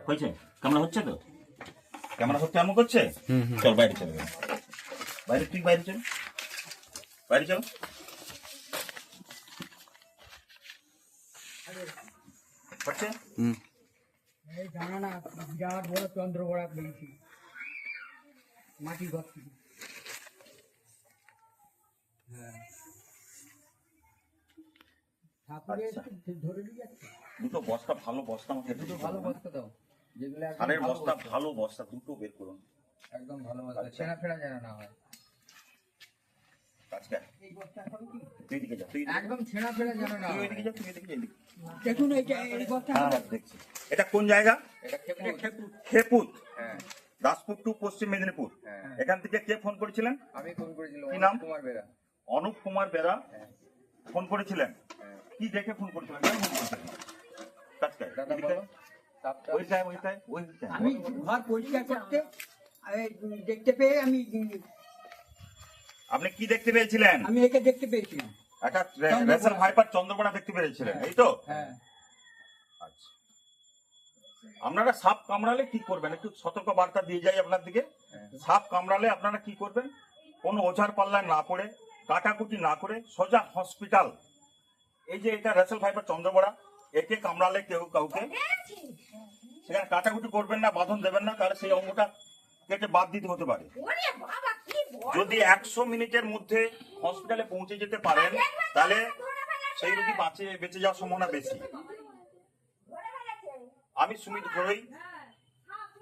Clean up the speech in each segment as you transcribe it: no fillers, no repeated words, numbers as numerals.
হয়েছে? ক্যামেরা হচ্ছে তো? ক্যামেরা হচ্ছে এমন করছে? চল বাইরে চল, বাইরে তুই বাইরে চল, বাইরে চল। হচ্ছে? এই জানা না বিরাট বড় চন্দ্রবড়া পেয়েছি মাটি ঘর থেকে। হ্যাঁ ঠাকুরের ধরে নিয়ে যাচ্ছে। দুটো বস্তা, ভালো বস্তা আমাকে দুটো ভালো বস্তা দাও, যেগুলো একদম সারের ভালো বস্তা, ভালো বস্তা দুটো বের করুন। একদম ভালো বস্তা, ছেঁড়া ফেরা যেন না হয়। আজকে এই বস্তা এখন কি তুই দিকে যা, তুই একদম ছেঁড়া ফেরা যেন না তুই হয়। ওইদিকে যা, তুই এদিকে যা, এদিকে। দেখুন এইটা এই বস্তা হ্যাঁ দেখছি। এটা কোন জায়গা? এটা খেপুর। খেপুত, হ্যাঁ দাসপুর টু পশ্চিম মেদিনীপুর। হ্যাঁ এখান থেকে কে ফোন করেছিলেন? আমি ফোন করেছিলাম, কি নাম? কুমার বেরা। অনুপ কুমার বেরা হ্যাঁ ফোন করেছিলেন। হ্যাঁ কি দেখে ফোন করেছিলেন? কেন ফোন করেছিলেন? কাজটায়, দাদা এদিকে। বলো তাপটা। ওইটায়। আমি ঘর পরিষ্কার করতে দেখতে পেয়ে আমি আপনি কি দেখতে পেয়েছিলেন? একে দেখতে পেয়েছিলাম। একটা রেসেল ভাইপার চন্দ্রকোনা দেখতে পেরেছিলেন, এই তো? হ্যাঁ আচ্ছা, আপনারা সাপ কামড়ালে কি করবেন? একটু সতর্ক বার্তা দিয়ে যাই আপনার দিকে। সাপ কামড়ালে আপনারা কি করবেন? কোনো ওঝার পাল্লায় না পড়ে, কাটাকুটি না করে সোজা হসপিটাল। এই যে এটা রেসেল ভাইপার চন্দ্রকোনা, একে কামড়ালে কেউ কাউকে সেখানে কাটাকুটি করবেন না, বাঁধন দেবেন না, তাহলে সেই অঙ্গটা কেটে বাদ দিতে হতে পারে। যদি 100 মিনিটের মধ্যে হসপিটালে পৌঁছে যেতে পারেন, তাহলে সেই রোগী বেঁচে যাওয়ার সম্ভাবনা বেশি। আমি সুমিত ঘরোই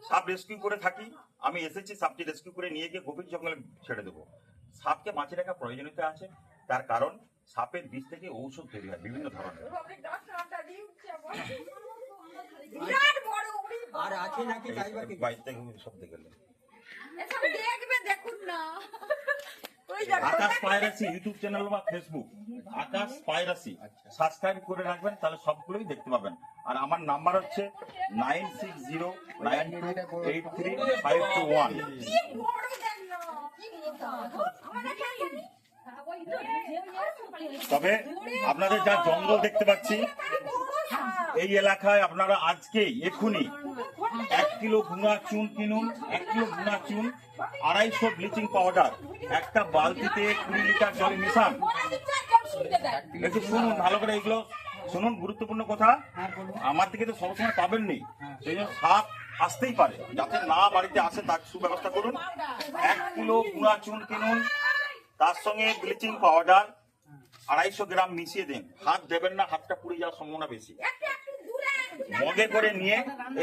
সাপ রেস্কিউ করে থাকি। আমি এসেছি সাপটি রেস্কিউ করে নিয়ে গিয়ে গভীর জঙ্গলে ছেড়ে দেবো। সাপকে বাঁচিয়ে রাখার প্রয়োজনীয়তা আছে, তার কারণ সাপের বিষ থেকে ঔষধ তৈরি হয় বিভিন্ন ধরনের। আর আছে নাকি যাইবাকে বাইরে থেকে সব দেখে নেন। দেখুন না আকাশ পায়রাসি ইউটিউব চ্যানেল বা ফেসবুক, আকাশ পায়রাসি সাবস্ক্রাইব করে রাখবেন, তাহলে সবগুলোই দেখতে পাবেন। আর আমার নাম্বার হচ্ছে 9609283521। তবে আপনাদের যা জঙ্গল দেখতে পাচ্ছি এই এলাকায়, আপনারা আজকে এক্ষুনি 1 কিলো গুঁড়া চুন কিনুন। 1 কিলো গুঁড়া চুন, 250 ব্লিচিং পাউডার, একটা বালতিতে 20 লিটার জলে মিশান। একটু শুনুন ভালো করে, এগুলো শুনুন, গুরুত্বপূর্ণ কথা। আমার দিকে তো সবসময় পাবেননি, সেই জন্য সাপ আসতেই পারে, যাতে না বাড়িতে আসে তার সুব্যবস্থা করুন। 1 কিলো গুঁড়া চুন কিনুন, তার সঙ্গে ব্লিচিং পাউডার 250 গ্রাম মিশিয়ে দিন। হাত দেবেন না, হাতটা পুড়ে যাওয়ার সম্ভাবনা বেশি। মগে করে নিয়ে